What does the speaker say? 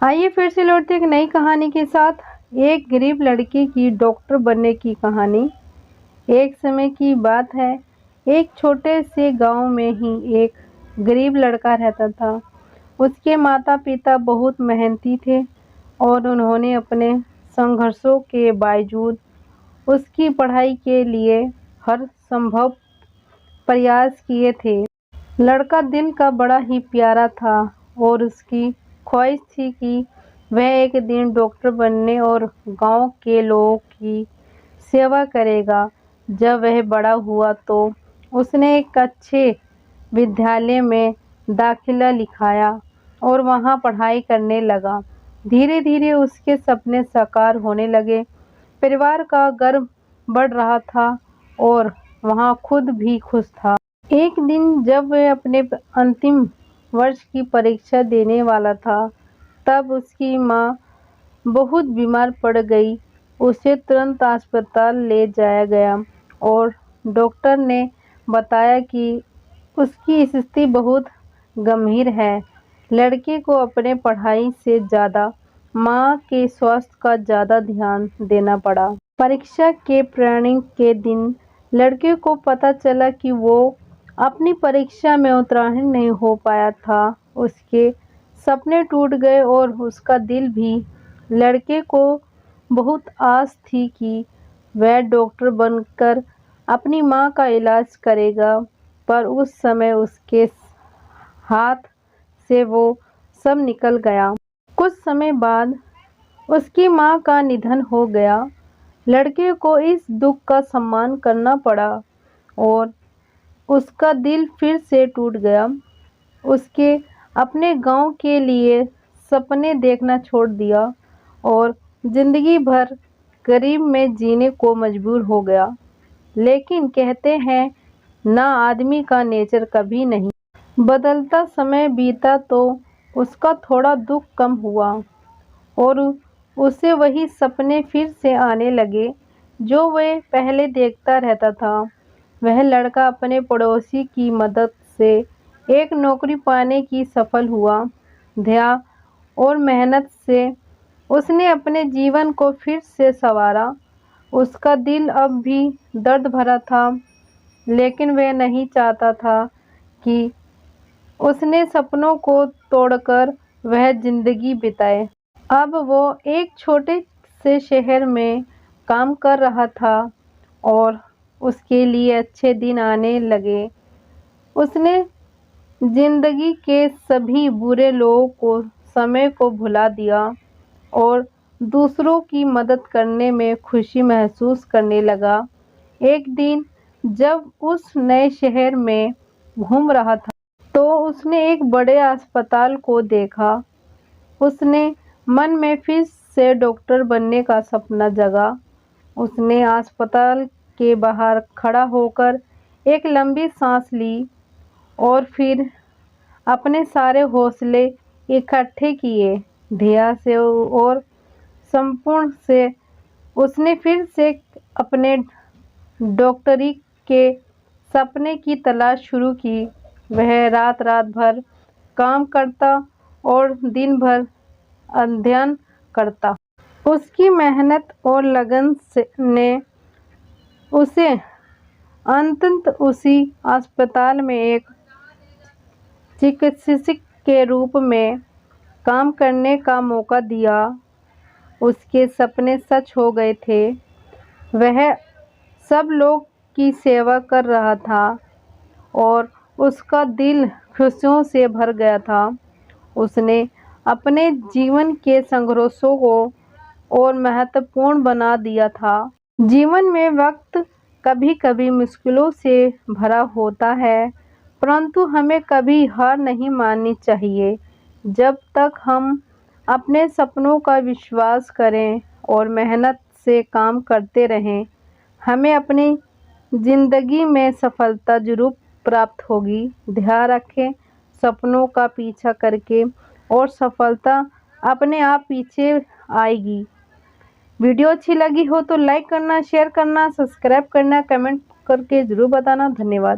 आइए फिर से लौटते एक नई कहानी के साथ। एक गरीब लड़की की डॉक्टर बनने की कहानी। एक समय की बात है, एक छोटे से गांव में ही एक गरीब लड़का रहता था। उसके माता पिता बहुत मेहनती थे और उन्होंने अपने संघर्षों के बावजूद उसकी पढ़ाई के लिए हर संभव प्रयास किए थे। लड़का दिल का बड़ा ही प्यारा था और उसकी ख्वाहिश थी कि वह एक दिन डॉक्टर बनने और गांव के लोगों की सेवा करेगा। जब वह बड़ा हुआ तो उसने एक अच्छे विद्यालय में दाखिला लिखाया और वहां पढ़ाई करने लगा। धीरे धीरे उसके सपने साकार होने लगे। परिवार का गर्व बढ़ रहा था और वहाँ खुद भी खुश था। एक दिन जब वह अपने अंतिम वर्ष की परीक्षा देने वाला था, तब उसकी माँ बहुत बीमार पड़ गई। उसे तुरंत अस्पताल ले जाया गया और डॉक्टर ने बताया कि उसकी स्थिति बहुत गंभीर है। लड़के को अपने पढ़ाई से ज़्यादा माँ के स्वास्थ्य का ज़्यादा ध्यान देना पड़ा। परीक्षा के परिणाम के दिन लड़के को पता चला कि वो अपनी परीक्षा में उत्तीर्ण नहीं हो पाया था। उसके सपने टूट गए और उसका दिल भी। लड़के को बहुत आस थी कि वह डॉक्टर बनकर अपनी माँ का इलाज करेगा, पर उस समय उसके हाथ से वो सब निकल गया। कुछ समय बाद उसकी माँ का निधन हो गया। लड़के को इस दुख का सम्मान करना पड़ा और उसका दिल फिर से टूट गया। उसके अपने गांव के लिए सपने देखना छोड़ दिया और जिंदगी भर गरीब में जीने को मजबूर हो गया। लेकिन कहते हैं ना, आदमी का नेचर कभी नहीं बदलता। समय बीता तो उसका थोड़ा दुख कम हुआ और उसे वही सपने फिर से आने लगे जो वह पहले देखता रहता था। वह लड़का अपने पड़ोसी की मदद से एक नौकरी पाने की सफल हुआ। धैर्य और मेहनत से उसने अपने जीवन को फिर से संवारा। उसका दिल अब भी दर्द भरा था, लेकिन वह नहीं चाहता था कि उसने सपनों को तोड़कर वह जिंदगी बिताए। अब वो एक छोटे से शहर में काम कर रहा था और उसके लिए अच्छे दिन आने लगे। उसने जिंदगी के सभी बुरे लोगों को समय को भुला दिया और दूसरों की मदद करने में खुशी महसूस करने लगा। एक दिन जब उस नए शहर में घूम रहा था, तो उसने एक बड़े अस्पताल को देखा। उसने मन में फिर से डॉक्टर बनने का सपना जगा। उसने अस्पताल के बाहर खड़ा होकर एक लंबी सांस ली और फिर अपने सारे हौसले इकट्ठे किए। धैर्य से और संपूर्ण से उसने फिर से अपने डॉक्टरी के सपने की तलाश शुरू की। वह रात रात भर काम करता और दिन भर अध्ययन करता। उसकी मेहनत और लगन ने उसे अंततः उसी अस्पताल में एक चिकित्सक के रूप में काम करने का मौका दिया। उसके सपने सच हो गए थे। वह सब लोग की सेवा कर रहा था और उसका दिल खुशियों से भर गया था। उसने अपने जीवन के संघर्षों को और महत्वपूर्ण बना दिया था। जीवन में वक्त कभी कभी मुश्किलों से भरा होता है, परंतु हमें कभी हार नहीं माननी चाहिए। जब तक हम अपने सपनों का विश्वास करें और मेहनत से काम करते रहें, हमें अपनी ज़िंदगी में सफलता जरूर प्राप्त होगी। ध्यान रखें, सपनों का पीछा करके और सफलता अपने आप पीछे आएगी। वीडियो अच्छी लगी हो तो लाइक करना, शेयर करना, सब्सक्राइब करना, कमेंट करके ज़रूर बताना। धन्यवाद।